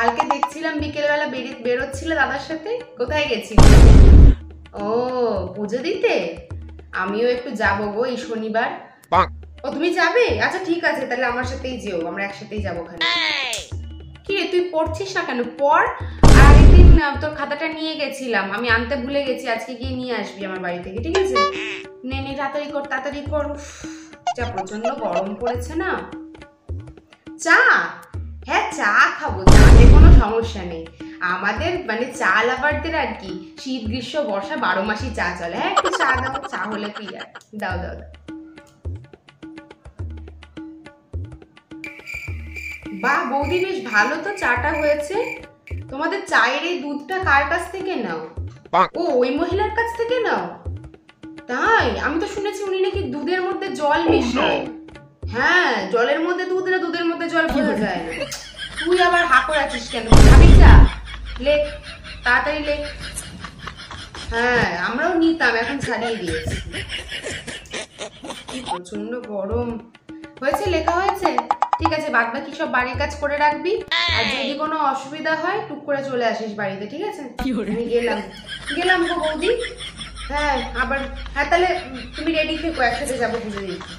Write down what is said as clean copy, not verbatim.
কালকে দেখছিলাম বিকেলবেলা বেরোচ্ছিল দাদার সাথে, কোথায় গেছিল? ও পুজো দিতে, আমিও একটু যাবো গো এই শনিবার। ও তুমি যাবে? আচ্ছা ঠিক আছে, তাহলে আমার সাথেই যেও, আমরা একসাথেই যাবো ওখানে। কি রে তুই পড়ছিস না কেন? পড়। আর আরেকদিন তোর খাতাটা নিয়ে গেছিলাম, আমি আনতে ভুলে গেছি, আজকে গিয়ে নিয়ে আসবি আমার বাড়ি থেকে, ঠিক আছে? নে নে তাড়াতাড়ি কর, তাড়াতাড়ি কর। যা প্রচন্ড গরম পড়েছে না। চা? হ্যাঁ চা খাবো, চাতে কোনো সমস্যা নেই। আমাদের মানে চা লাভারদের আর কি শীত গ্রীষ্ম বর্ষা 12 মাসই চা চলে। হ্যাঁ একটু চা দাও, চা হলে পিয়া। দাও দাও দাও। বাহ বৌদি, বেশ ভালো তো চাটা হয়েছে। তোমাদের চায়ের এই দুধটা কার কাছ থেকে নাও? ও ওই মহিলার কাছ থেকে নাও? তাই? আমি তো শুনেছি উনি নাকি দুধের মধ্যে জল মিশায়। হ্যাঁ জলের মধ্যে দুধ না দুধের মধ্যে জল বোঝা যায় না। তুই আবার হা করে আছিস কেন? খাবি চা? লে তাড়াতাড়ি লে। হ্যাঁ আমরাও নিতাম, এখন ছাড়িয়ে দিয়েছি। প্রচন্ড গরম হয়েছে। লেখা হয়েছে? ঠিক আছে, বাদ বাকি সব বাড়ির কাজ করে রাখবি, আর যদি কোনো অসুবিধা হয় টুক করে চলে আসিস বাড়িতে, ঠিক আছে? আমি গেলাম গো বৌদি। হ্যাঁ আবার, হ্যাঁ তাহলে তুমি রেডি থেকো, একসাথে যাবো পুজো দিতে।